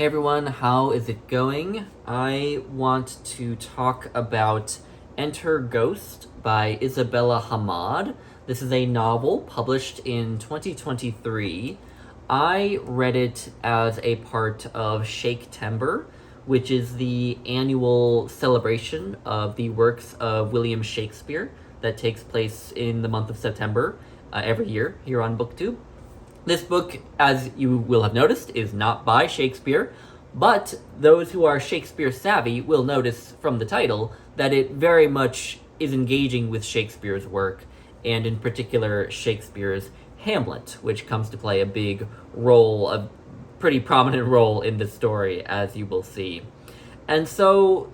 Hey everyone, how is it going? I want to talk about Enter Ghost by Isabella Hammad. This is a novel published in 2023. I read it as a part of ShakeTember, which is the annual celebration of the works of William Shakespeare that takes place in the month of September every year here on BookTube. This book, as you will have noticed, is not by Shakespeare, but those who are Shakespeare savvy will notice from the title that it very much is engaging with Shakespeare's work, and in particular Shakespeare's Hamlet, which comes to play a big role, a pretty prominent role in this story, as you will see. And so,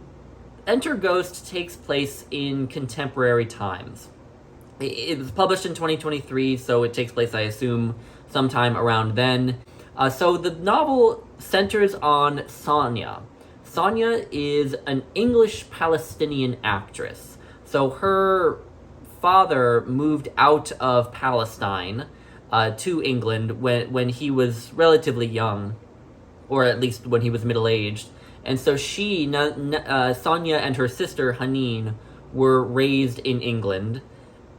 Enter Ghost takes place in contemporary times. It was published in 2023, so it takes place, I assume, sometime around then. So the novel centers on Sonia. Sonia is an English-Palestinian actress. So her father moved out of Palestine to England when he was relatively young, or at least when he was middle-aged. And so Sonia and her sister, Haneen, were raised in England.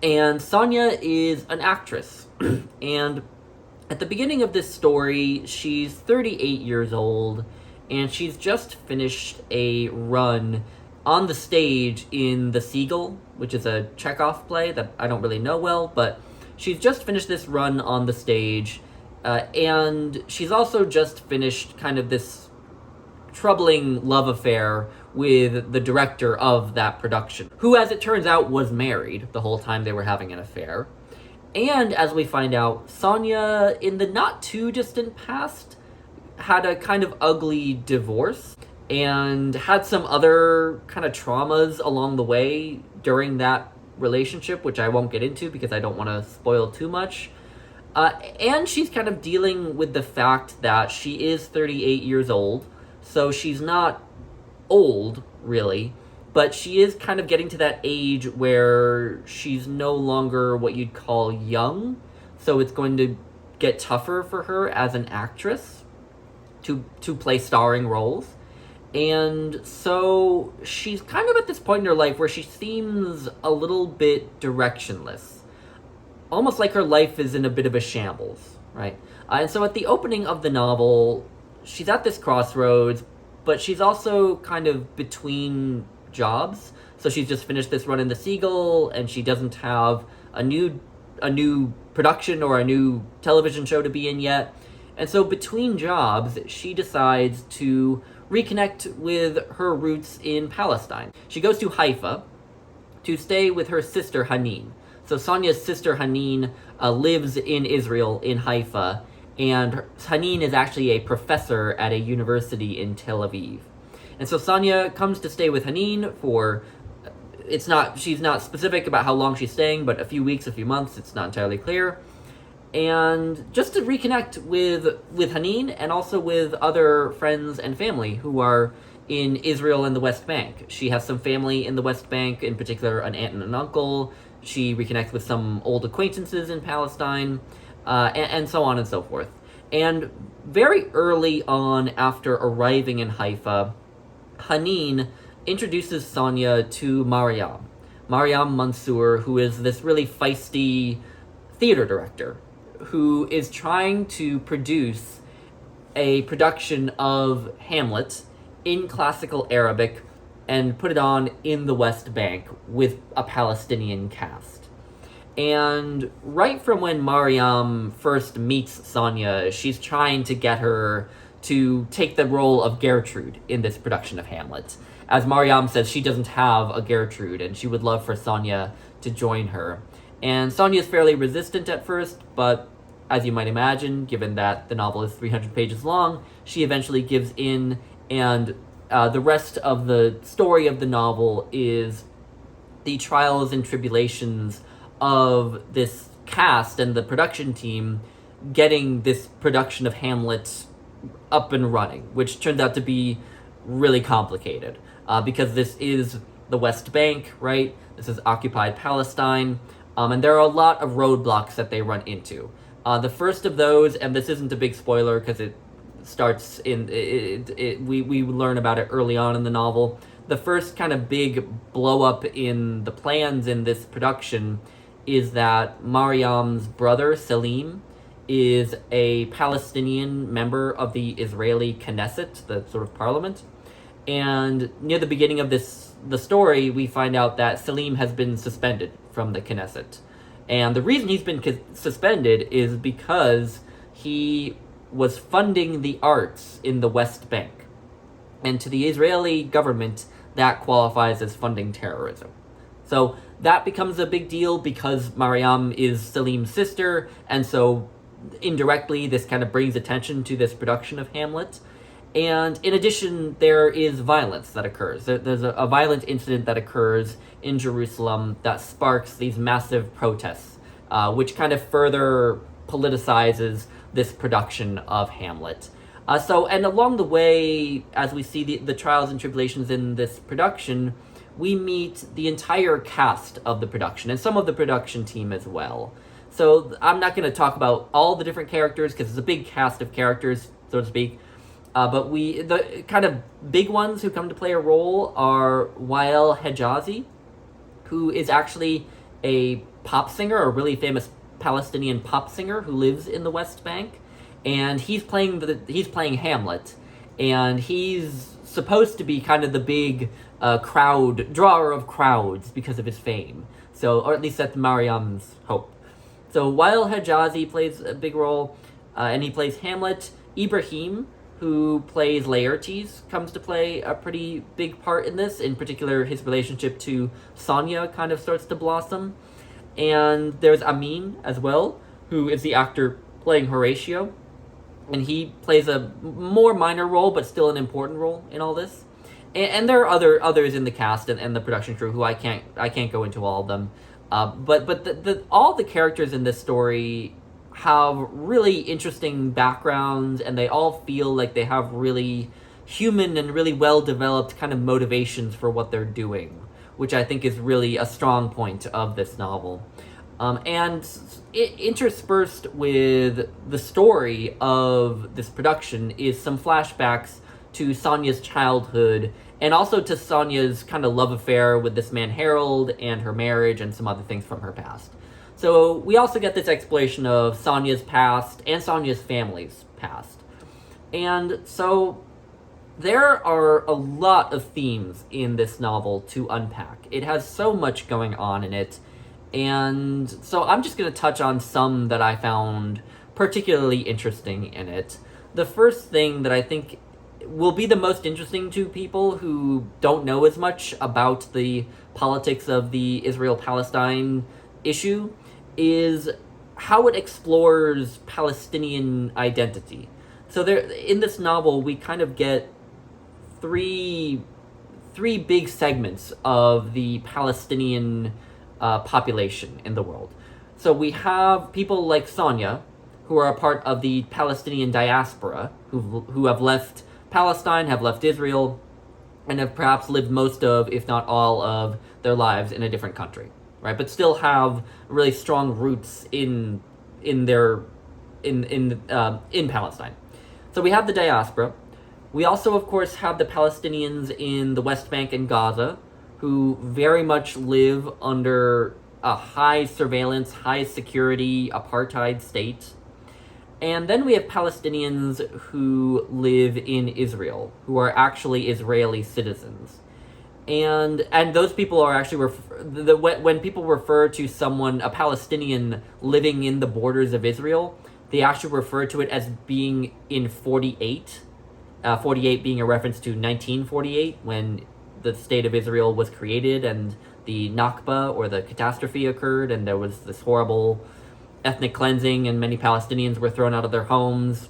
And Sonia is an actress. And at the beginning of this story, she's 38 years old, and she's just finished a run on the stage in The Seagull, which is a Chekhov play that I don't really know well, but she's just finished this run on the stage, and she's also just finished kind of this troubling love affair with the director of that production, who, as it turns out, was married the whole time they were having an affair. And as we find out, Sonia, in the not-too-distant past, had a kind of ugly divorce and had some other kind of traumas along the way during that relationship, which I won't get into because I don't want to spoil too much. And she's kind of dealing with the fact that she is 38 years old, so she's not old, really, but she is kind of getting to that age where she's no longer what you'd call young, so it's going to get tougher for her as an actress to play starring roles. And so she's kind of at this point in her life where she seems a little bit directionless. Almost like her life is in a bit of a shambles, right? And so at the opening of the novel, she's at this crossroads, but she's also kind of between jobs. So she's just finished this run in The Seagull, and she doesn't have a new production or a new television show to be in yet. And so between jobs, she decides to reconnect with her roots in Palestine. She goes to Haifa to stay with her sister Haneen. So Sonia's sister Haneen lives in Israel, in Haifa, and Haneen is actually a professor at a university in Tel Aviv. And so Sonia comes to stay with Haneen for, she's not specific about how long she's staying, but a few weeks, a few months, it's not entirely clear. And just to reconnect with Haneen and also with other friends and family who are in Israel and the West Bank. She has some family in the West Bank, in particular an aunt and an uncle. She reconnects with some old acquaintances in Palestine, and so on and so forth. And very early on after arriving in Haifa, Haneen introduces Sonia to Mariam Mansour, who is this really feisty theater director who is trying to produce a production of Hamlet in classical Arabic and put it on in the West Bank with a Palestinian cast. And right from when Mariam first meets Sonia, she's trying to get her to take the role of Gertrude in this production of Hamlet. As Mariam says, she doesn't have a Gertrude, and she would love for Sonia to join her. And Sonia is fairly resistant at first, but as you might imagine, given that the novel is 300 pages long, she eventually gives in, and the rest of the story of the novel is the trials and tribulations of this cast and the production team getting this production of Hamlet up and running, which turned out to be really complicated, because this is the West Bank, right? This is occupied Palestine, and there are a lot of roadblocks that they run into. The first of those, and this isn't a big spoiler because it starts we learn about it early on in the novel. The first kind of big blow up in the plans in this production is that Mariam's brother Selim is a Palestinian member of the Israeli Knesset, the sort of parliament. And near the beginning of the story, we find out that Selim has been suspended from the Knesset. And the reason he's been suspended is because he was funding the arts in the West Bank. And to the Israeli government, that qualifies as funding terrorism. So that becomes a big deal because Mariam is Selim's sister, and so indirectly this kind of brings attention to this production of Hamlet. And in addition, there is violence that occurs. There's a violent incident that occurs in Jerusalem that sparks these massive protests, which kind of further politicizes this production of Hamlet. And along the way, as we see the trials and tribulations in this production, we meet the entire cast of the production and some of the production team as well. So I'm not going to talk about all the different characters because it's a big cast of characters, so to speak. But the kind of big ones who come to play a role are Wael Hejazi, who is actually a pop singer, a really famous Palestinian pop singer who lives in the West Bank, and he's playing Hamlet, and he's supposed to be kind of the big drawer of crowds because of his fame. So, or at least that's Mariam's hope. So Wael Hejazi plays a big role, and he plays Hamlet. Ibrahim, who plays Laertes, comes to play a pretty big part in this. In particular, his relationship to Sonia kind of starts to blossom. And there's Amin as well, who is the actor playing Horatio. And he plays a more minor role, but still an important role in all this. And there are others in the cast and the production crew who I can't go into all of them. But all the characters in this story have really interesting backgrounds, and they all feel like they have really human and really well-developed kind of motivations for what they're doing, which I think is really a strong point of this novel. And interspersed with the story of this production is some flashbacks to Sonia's childhood, and also to Sonia's kind of love affair with this man Harold, and her marriage, and some other things from her past. So we also get this exploration of Sonia's past and Sonia's family's past. And so there are a lot of themes in this novel to unpack. It has so much going on in it. And so I'm just going to touch on some that I found particularly interesting in it. The first thing that I think will be the most interesting to people who don't know as much about the politics of the Israel-Palestine issue is how it explores Palestinian identity. So there, in this novel, we kind of get three big segments of the Palestinian population in the world. So we have people like Sonia, who are a part of the Palestinian diaspora, who have left Palestine, have left Israel, and have perhaps lived most of, if not all of, their lives in a different country, right? But still have really strong roots in Palestine. So we have the diaspora. We also, of course, have the Palestinians in the West Bank and Gaza, who very much live under a high surveillance, high security apartheid state. And then we have Palestinians who live in Israel, who are actually Israeli citizens. And those people are actually, when people refer to someone, a Palestinian living in the borders of Israel, they actually refer to it as being in 48. 48 being a reference to 1948, when the state of Israel was created and the Nakba, or the catastrophe, occurred, and there was this horrible ethnic cleansing, and many Palestinians were thrown out of their homes,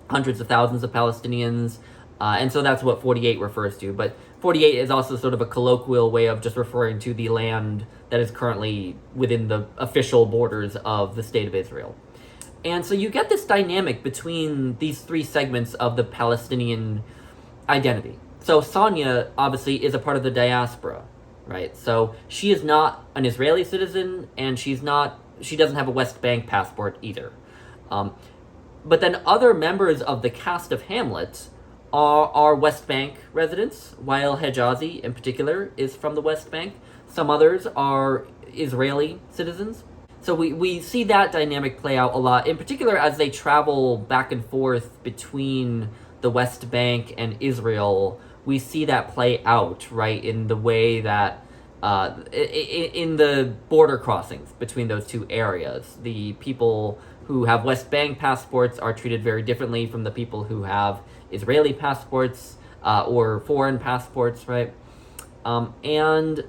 hundreds of thousands of Palestinians, and so that's what 48 refers to. But 48 is also sort of a colloquial way of just referring to the land that is currently within the official borders of the state of Israel. And so you get this dynamic between these three segments of the Palestinian identity. So Sonia, obviously, is a part of the diaspora, right? So she is not an Israeli citizen, and she doesn't have a West Bank passport either. But then other members of the cast of Hamlet are West Bank residents. Wael Hejazi, in particular, is from the West Bank. Some others are Israeli citizens. So we see that dynamic play out a lot, in particular as they travel back and forth between the West Bank and Israel. We see that play out, right, in the way that, in the border crossings between those two areas. The people who have West Bank passports are treated very differently from the people who have Israeli passports or foreign passports, right? And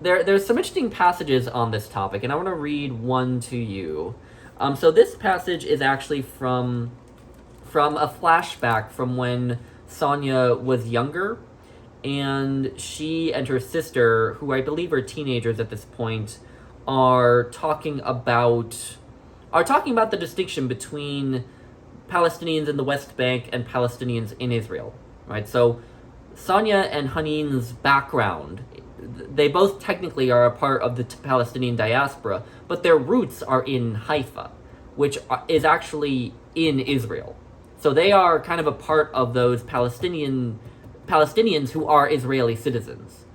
there's some interesting passages on this topic, and I want to read one to you. So this passage is actually from a flashback from when Sonia was younger, and she and her sister, who I believe are teenagers at this point, are talking about the distinction between Palestinians in the West Bank and Palestinians in Israel, right? So Sonia and Hanin's background, they both technically are a part of the Palestinian diaspora, but their roots are in Haifa, which is actually in Israel. So they are kind of a part of those Palestinians who are Israeli citizens.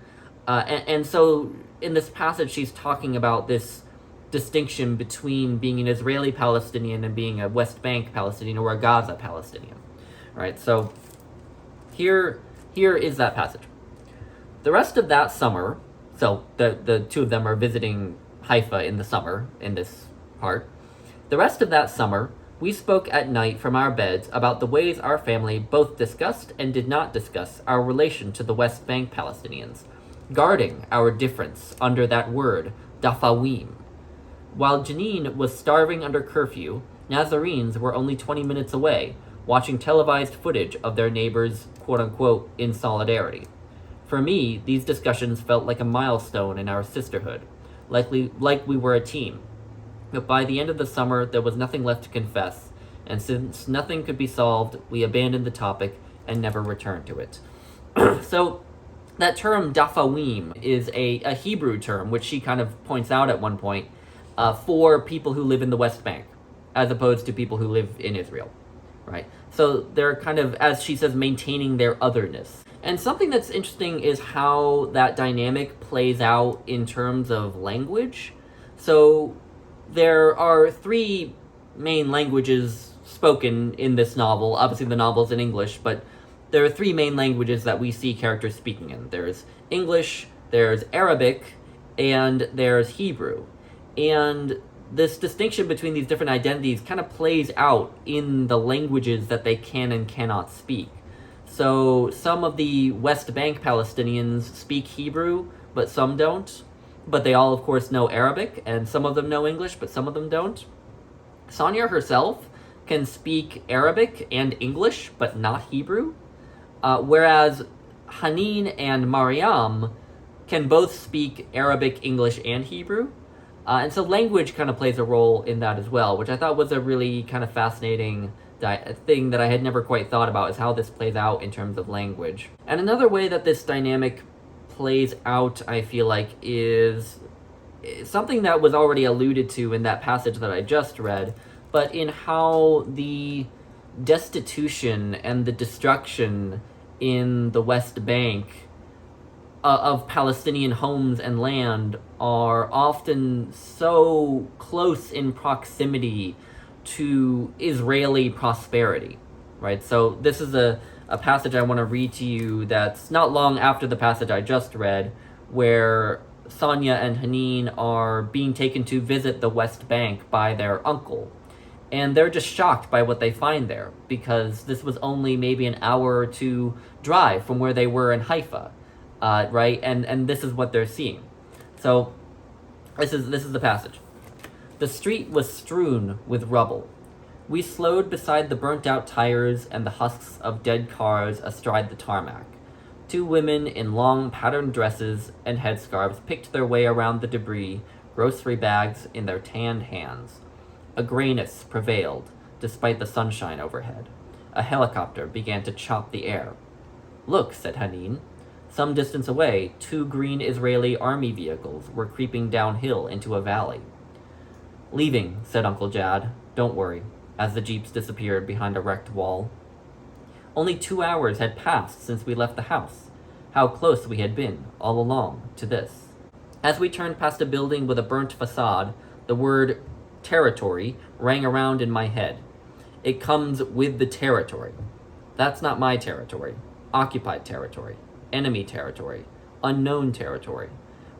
And so in this passage, she's talking about this distinction between being an Israeli Palestinian and being a West Bank Palestinian or a Gaza Palestinian. Right? So here is that passage. The rest of that summer, so the two of them are visiting Haifa in the summer in this part. The rest of that summer, we spoke at night from our beds about the ways our family both discussed and did not discuss our relation to the West Bank Palestinians, guarding our difference under that word, dafawim. While Janine was starving under curfew, Nazarenes were only 20 minutes away, watching televised footage of their neighbors, quote-unquote, in solidarity. For me, these discussions felt like a milestone in our sisterhood, like we were a team. But by the end of the summer, there was nothing left to confess, and since nothing could be solved, we abandoned the topic and never returned to it. So, that term dafawim is a Hebrew term, which she kind of points out at one point, for people who live in the West Bank, as opposed to people who live in Israel, right? So they're kind of, as she says, maintaining their otherness. And something that's interesting is how that dynamic plays out in terms of language. So there are three main languages spoken in this novel. Obviously the novel's in English, but there are three main languages that we see characters speaking in. There's English, there's Arabic, and there's Hebrew. And this distinction between these different identities kind of plays out in the languages that they can and cannot speak. So some of the West Bank Palestinians speak Hebrew, but some don't. But they all, of course, know Arabic, and some of them know English, but some of them don't. Sonia herself can speak Arabic and English, but not Hebrew. Whereas Hanin and Mariam can both speak Arabic, English, and Hebrew. And so language kind of plays a role in that as well, which I thought was a really kind of fascinating thing that I had never quite thought about, is how this plays out in terms of language. And another way that this dynamic plays out, I feel like, is something that was already alluded to in that passage that I just read, but in how the destitution and the destruction in the West Bank of Palestinian homes and land are often so close in proximity to Israeli prosperity, right? So this is a passage I want to read to you that's not long after the passage I just read, where Sonia and Hanin are being taken to visit the West Bank by their uncle. And they're just shocked by what they find there, because this was only maybe an hour or two drive from where they were in Haifa, right? And this is what they're seeing. So this is the passage. The street was strewn with rubble. We slowed beside the burnt-out tires and the husks of dead cars astride the tarmac. Two women in long patterned dresses and headscarves picked their way around the debris, grocery bags in their tanned hands. A grayness prevailed, despite the sunshine overhead. A helicopter began to chop the air. Look, said Hanin. Some distance away, two green Israeli army vehicles were creeping downhill into a valley. Leaving, said Uncle Jad. Don't worry. as the jeeps disappeared behind a wrecked wall. Only 2 hours had passed since we left the house. How close we had been, all along, to this. As we turned past a building with a burnt facade, the word territory rang around in my head. It comes with the territory. That's not my territory. Occupied territory. Enemy territory. Unknown territory.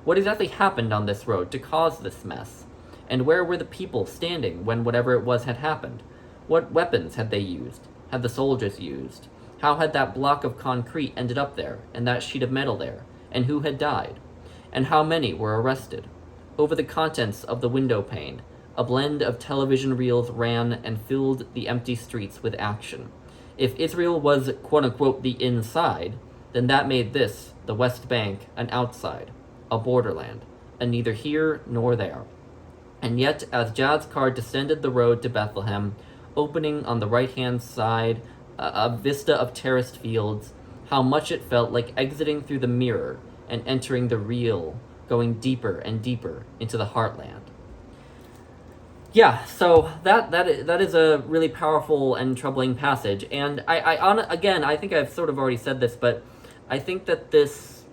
What exactly happened on this road to cause this mess? And where were the people standing when whatever it was had happened? What weapons had they used? Had the soldiers used? How had that block of concrete ended up there, and that sheet of metal there? And who had died? And how many were arrested? Over the contents of the window pane, a blend of television reels ran and filled the empty streets with action. If Israel was, quote-unquote, the inside, then that made this, the West Bank, an outside, a borderland, a neither here nor there. And yet, as Jad's car descended the road to Bethlehem, opening on the right-hand side a vista of terraced fields, how much it felt like exiting through the mirror and entering the real, going deeper and deeper into the heartland. Yeah, so that is a really powerful and troubling passage, and I think I've sort of already said this, but I think that this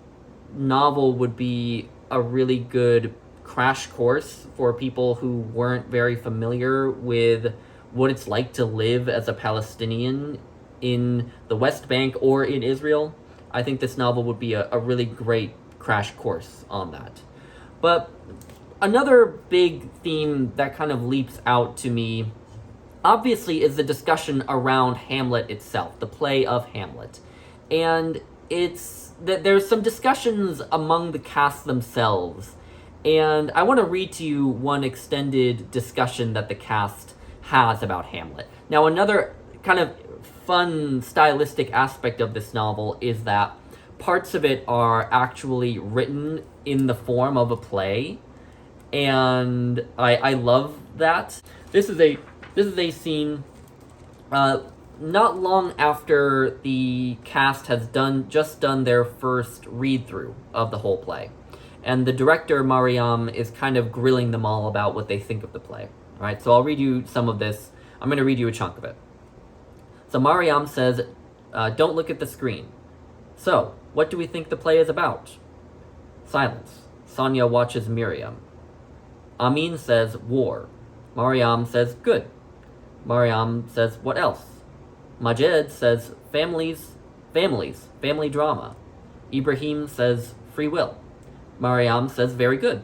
novel would be a really good crash course for people who weren't very familiar with what it's like to live as a Palestinian in the West Bank or in Israel. I think this novel would be a really great crash course on that. But another big theme that kind of leaps out to me, obviously, is the discussion around Hamlet itself, the play of Hamlet. And it's that there's some discussions among the cast themselves. And I want to read to you one extended discussion that the cast has about Hamlet. Now, another kind of fun stylistic aspect of this novel is that parts of it are actually written in the form of a play, and I love that. This is a scene not long after the cast has just done their first read through of the whole play, and the director Mariam is kind of grilling them all about what they think of the play. All right, so I'll read you some of this. I'm going to read you a chunk of it. So Mariam says, "Don't look at the screen. So, what do we think the play is about?" Silence. Sonia watches Miriam. Amin says, "War." Mariam says, "Good." Mariam says, "What else?" Majed says, family drama." Ibrahim says, "Free will." Mariam says, "Very good."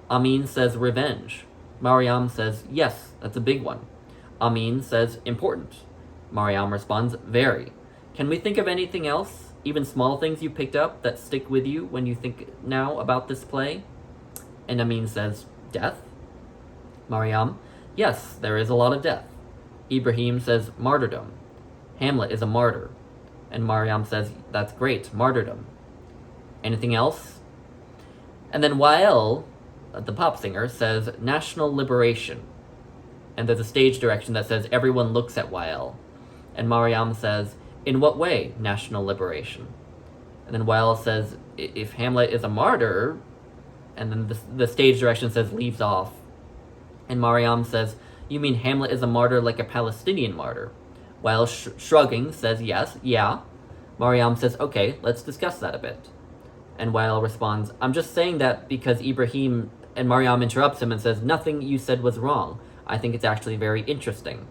Amin says, "Revenge." Mariam says, "Yes, that's a big one." Amin says, "Important." Mariam responds, "Very. Can we think of anything else? Even small things you picked up that stick with you when you think now about this play?" And Amin says, "Death?" Mariam, "Yes, there is a lot of death." Ibrahim says, "Martyrdom. Hamlet is a martyr." And Mariam says, "That's great, martyrdom. Anything else?" And then Wael, the pop singer, says, "National liberation." And there's a stage direction that says, "Everyone looks at Wael." And Mariam says, "In what way, national liberation?" And then Wael says, "If Hamlet is a martyr," and then the stage direction says, "leaves off." And Mariam says, "You mean Hamlet is a martyr like a Palestinian martyr?" Wael, shrugging, says, "Yes, yeah." Mariam says, "Okay, let's discuss that a bit." And Wael responds, "I'm just saying that because Ibrahim..." And Mariam interrupts him and says, "Nothing you said was wrong. I think it's actually very interesting."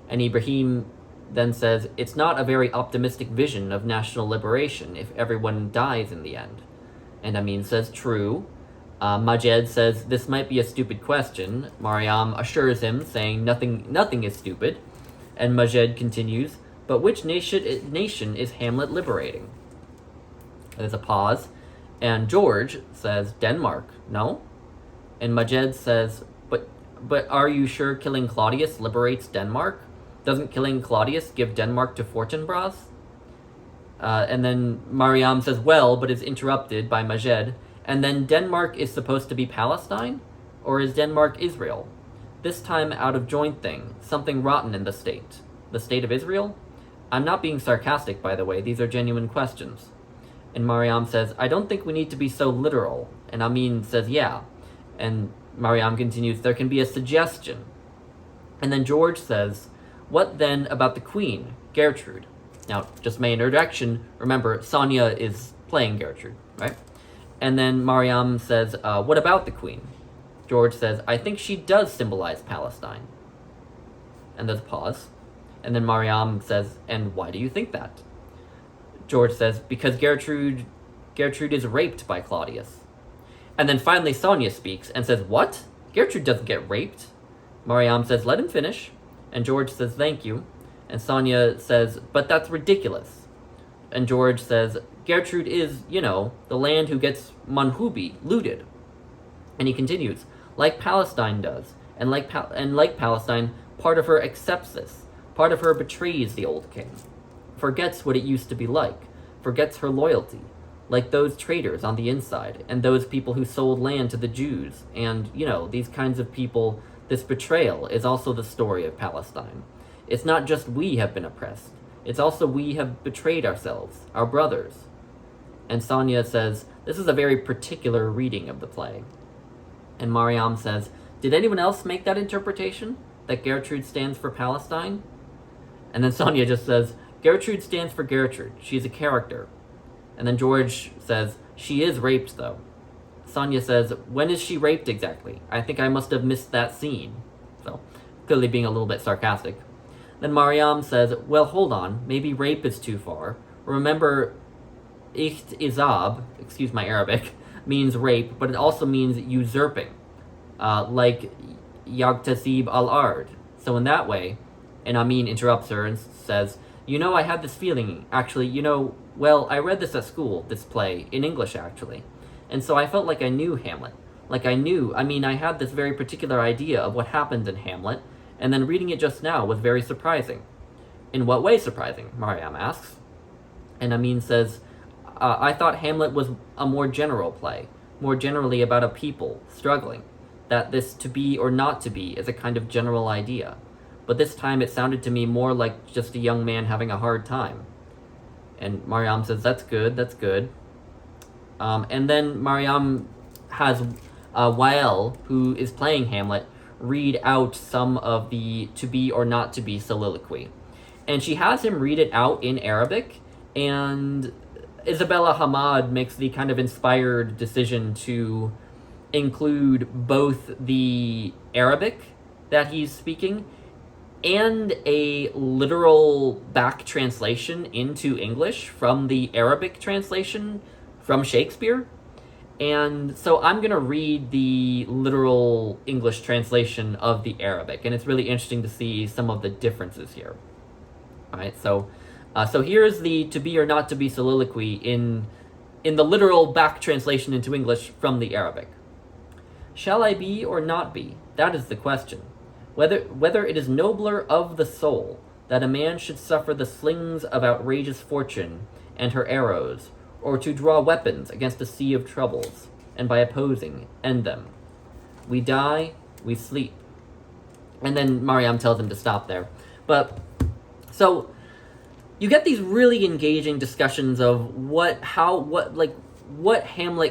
And Ibrahim then says, "It's not a very optimistic vision of national liberation if everyone dies in the end." And Amin says, "True." Majed says, "This might be a stupid question." Mariam assures him, saying, Nothing is stupid." And Majed continues, "But which nation is Hamlet liberating?" There's a pause, and George says, "Denmark, no?" And Majed says, But are you sure killing Claudius liberates Denmark? Doesn't killing Claudius give Denmark to Fortinbras?" And then Mariam says, "Well," but is interrupted by Majed. "And then Denmark is supposed to be Palestine? Or is Denmark Israel? This time out of joint thing, something rotten in the state. The state of Israel? I'm not being sarcastic, by the way, these are genuine questions." And Mariam says, "I don't think we need to be so literal." And Amin says, "Yeah." And Mariam continues, "There can be a suggestion." And then George says, What then about the queen, Gertrude? Now, just my introduction, remember, Sonia is playing Gertrude, right? And then Mariam says, what about the queen? George says, I think she does symbolize Palestine. And there's a pause. And then Mariam says, and why do you think that? George says, because Gertrude is raped by Claudius. And then finally Sonia speaks and says, what? Gertrude doesn't get raped. Mariam says, let him finish. And George says, thank you. And Sonia says, but that's ridiculous. And George says, Gertrude is, the land who gets manhubi, looted. And he continues, like Palestine does. And like Palestine, part of her accepts this. Part of her betrays the old king. Forgets what it used to be like. Forgets her loyalty. Like those traders on the inside. And those people who sold land to the Jews. And, these kinds of people, this betrayal is also the story of Palestine. It's not just we have been oppressed. It's also we have betrayed ourselves, our brothers. And Sonia says, this is a very particular reading of the play. And Mariam says, did anyone else make that interpretation? That Gertrude stands for Palestine? And then Sonia just says, Gertrude stands for Gertrude. She's a character. And then George says, she is raped, though. Sonia says, when is she raped exactly? I think I must have missed that scene. So, clearly being a little bit sarcastic. Then Mariam says, well, hold on. Maybe rape is too far. Remember, izab, excuse my Arabic, means rape, but it also means usurping. Like yagtasib al-ard. So in that way, and Amin interrupts her and says, I had this feeling, actually, I read this at school, this play, in English, actually. And so I felt like I knew Hamlet. I had this very particular idea of what happened in Hamlet, and then reading it just now was very surprising. In what way surprising? Mariam asks. And Amin says, I thought Hamlet was a more general play, more generally about a people struggling, that this to be or not to be is a kind of general idea. But this time it sounded to me more like just a young man having a hard time. And Mariam says, that's good. And then Mariam has Wael, who is playing Hamlet, read out some of the to be or not to be soliloquy. And she has him read it out in Arabic, and Isabella Hammad makes the kind of inspired decision to include both the Arabic that he's speaking and a literal back translation into English from the Arabic translation from Shakespeare. And so I'm going to read the literal English translation of the Arabic, and it's really interesting to see some of the differences here. All right, so here's the to be or not to be soliloquy in the literal back translation into English from the Arabic. Shall I be or not be? That is the question. Whether it is nobler of the soul that a man should suffer the slings of outrageous fortune and her arrows, or to draw weapons against a sea of troubles, and by opposing, end them. We die, we sleep. And then Mariam tells him to stop there. But, so, you get these really engaging discussions of what Hamlet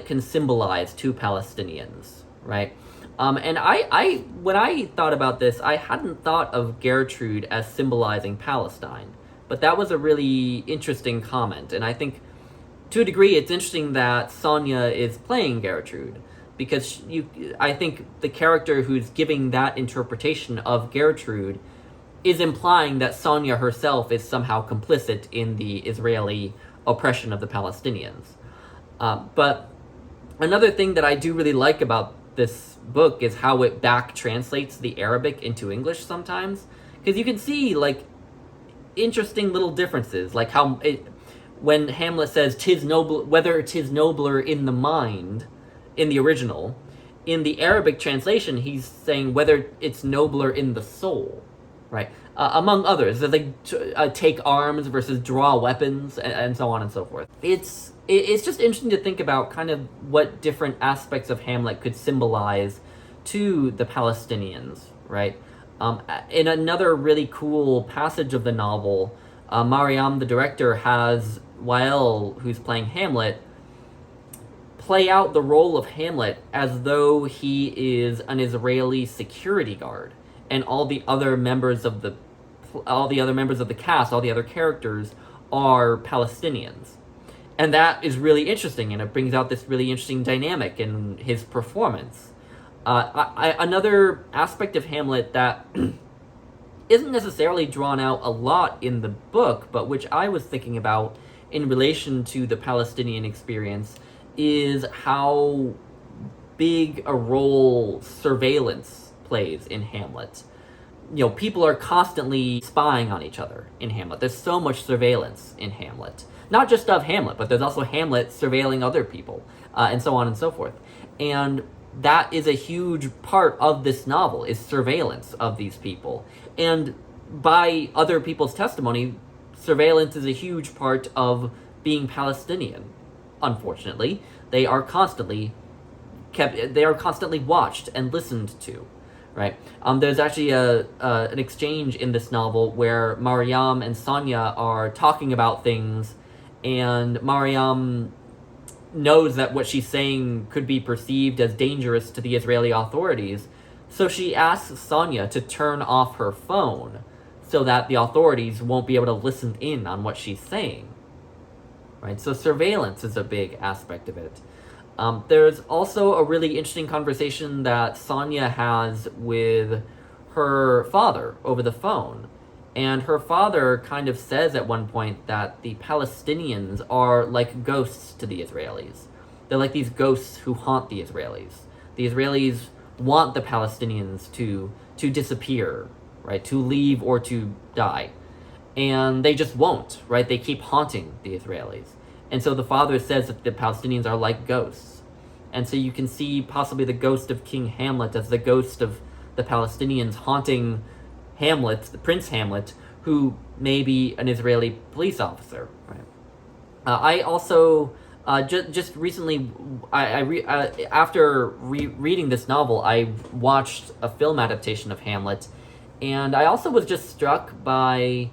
can symbolize to Palestinians, right? And I when I thought about this, I hadn't thought of Gertrude as symbolizing Palestine. But that was a really interesting comment, and I think to a degree, it's interesting that Sonia is playing Gertrude, because I think the character who's giving that interpretation of Gertrude is implying that Sonia herself is somehow complicit in the Israeli oppression of the Palestinians. But another thing that I do really like about this book is how it back translates the Arabic into English sometimes, because you can see interesting little differences, like how when Hamlet says whether 'tis nobler in the mind in the original, in the Arabic translation he's saying whether it's nobler in the soul, right? Among others, they take arms versus draw weapons, and so on and so forth. It's just interesting to think about kind of what different aspects of Hamlet could symbolize to the Palestinians, right? In another really cool passage of the novel, Mariam, the director, has Wael, who's playing Hamlet, play out the role of Hamlet as though he is an Israeli security guard, and all the other members of the all the other members of the cast, all the other characters, are Palestinians. And that is really interesting, and it brings out this really interesting dynamic in his performance. Another aspect of Hamlet that isn't necessarily drawn out a lot in the book, but which I was thinking about in relation to the Palestinian experience, is how big a role surveillance plays in Hamlet. People are constantly spying on each other in Hamlet. There's so much surveillance in Hamlet. Not just of Hamlet, but there's also Hamlet surveilling other people, and so on and so forth. And that is a huge part of this novel, is surveillance of these people. And by other people's testimony, surveillance is a huge part of being Palestinian. Unfortunately, they are constantly watched and listened to, right? There's actually an exchange in this novel where Mariam and Sonia are talking about things, and Mariam knows that what she's saying could be perceived as dangerous to the Israeli authorities, so she asks Sonia to turn off her phone so that the authorities won't be able to listen in on what she's saying. Right? So surveillance is a big aspect of it. There's also a really interesting conversation that Sonia has with her father over the phone. And her father kind of says at one point that the Palestinians are like ghosts to the Israelis. They're like these ghosts who haunt the Israelis. The Israelis want the Palestinians to disappear, right? To leave or to die. And they just won't, right? They keep haunting the Israelis. And so the father says that the Palestinians are like ghosts. And so you can see possibly the ghost of King Hamlet as the ghost of the Palestinians haunting Hamlet, the Prince Hamlet, who may be an Israeli police officer. Right? I also just recently, after reading this novel, I watched a film adaptation of Hamlet, and I also was just struck by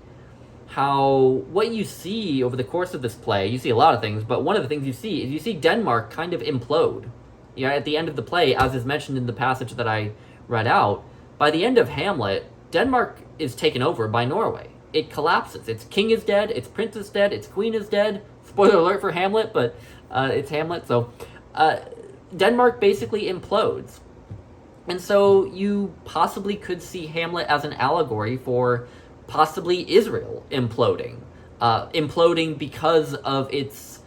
how what you see over the course of this play, you see a lot of things, but one of the things you see is you see Denmark kind of implode. At the end of the play, as is mentioned in the passage that I read out, by the end of Hamlet, Denmark is taken over by Norway. It collapses. Its king is dead, its prince is dead, its queen is dead. Spoiler alert for Hamlet, but it's Hamlet. So Denmark basically implodes. And so you possibly could see Hamlet as an allegory for possibly Israel imploding. Imploding because of its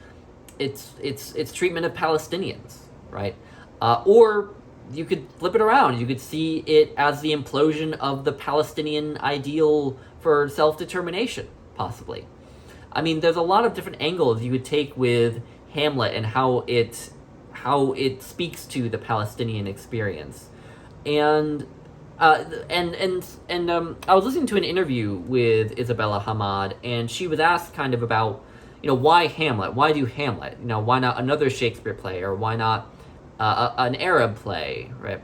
treatment of Palestinians, right? Or you could flip it around. You could see it as the implosion of the Palestinian ideal for self-determination, possibly. I mean, there's a lot of different angles you could take with Hamlet and how it speaks to the Palestinian experience. And I was listening to an interview with Isabella Hammad, and she was asked kind of about, why Hamlet? Why do Hamlet? Why not another Shakespeare play, or why not an Arab play, right?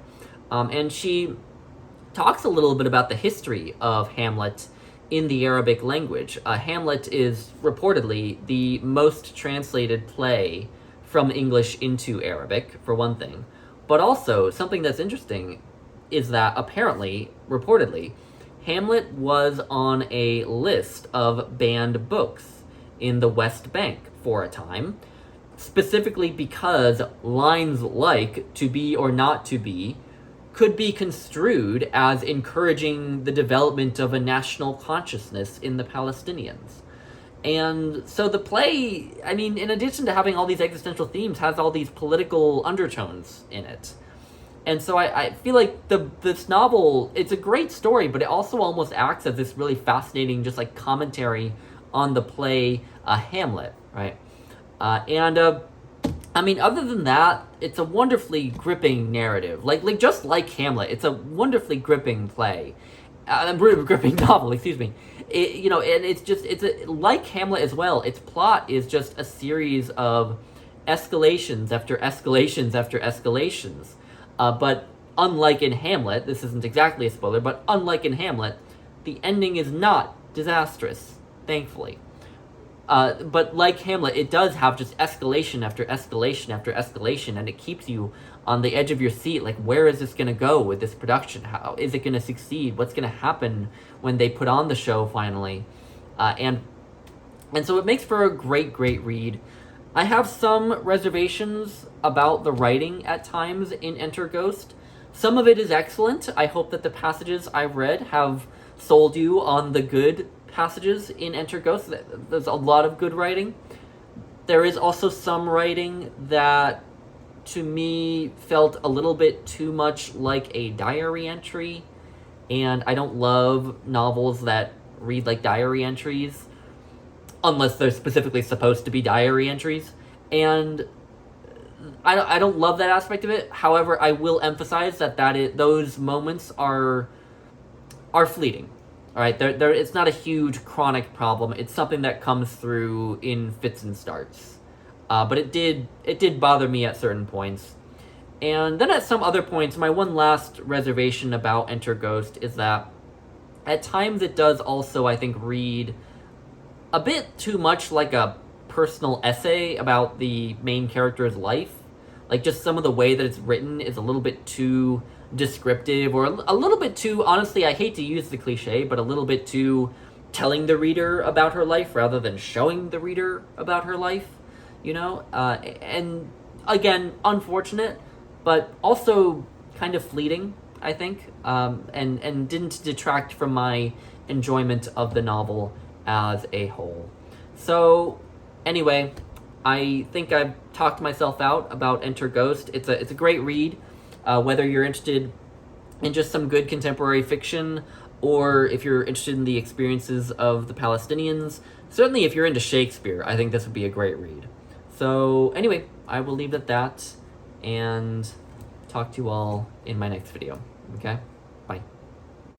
And she talks a little bit about the history of Hamlet in the Arabic language. Hamlet is reportedly the most translated play from English into Arabic, for one thing. But also, something that's interesting is that apparently, reportedly, Hamlet was on a list of banned books in the West Bank for a time, specifically because lines like "to be or not to be" could be construed as encouraging the development of a national consciousness in the Palestinians. And so the play, I mean, in addition to having all these existential themes, has all these political undertones in it. And so I feel like this novel, it's a great story, but it also almost acts as this really fascinating, just like commentary on the play Hamlet, right? I mean, other than that, it's a wonderfully gripping narrative. Like just like Hamlet, it's a wonderfully gripping play. Gripping novel, excuse me. And it's like Hamlet as well. Its plot is just a series of escalations after escalations after escalations. But unlike in Hamlet, this isn't exactly a spoiler, but unlike in Hamlet, the ending is not disastrous, thankfully. But like Hamlet, it does have just escalation after escalation after escalation, and it keeps you on the edge of your seat. Like, where is this going to go with this production? How is it going to succeed? What's going to happen when they put on the show finally? And so it makes for a great read. I have some reservations about the writing at times in Enter Ghost. Some of it is excellent. I hope that the passages I've read have sold you on the good passages in Enter Ghost. There's a lot of good writing. There is also some writing that, to me, felt a little bit too much like a diary entry, and I don't love novels that read like diary entries, unless they're specifically supposed to be diary entries, and I don't love that aspect of it. However, I will emphasize that those moments are fleeting. All right, it's not a huge chronic problem. It's something that comes through in fits and starts. But it did bother me at certain points. And then at some other points, my one last reservation about Enter Ghost is that at times it does also, I think, read a bit too much like a personal essay about the main character's life. Like, just some of the way that it's written is a little bit too descriptive, or a little bit too, honestly, I hate to use the cliche, but a little bit too telling the reader about her life rather than showing the reader about her life, you know? And again, unfortunate, but also kind of fleeting, I think, and didn't detract from my enjoyment of the novel as a whole. So, anyway, I think I've talked myself out about Enter Ghost. It's a great read. Whether you're interested in just some good contemporary fiction, or if you're interested in the experiences of the Palestinians, certainly if you're into Shakespeare, I think this would be a great read. So anyway, I will leave it at that, and talk to you all in my next video, okay?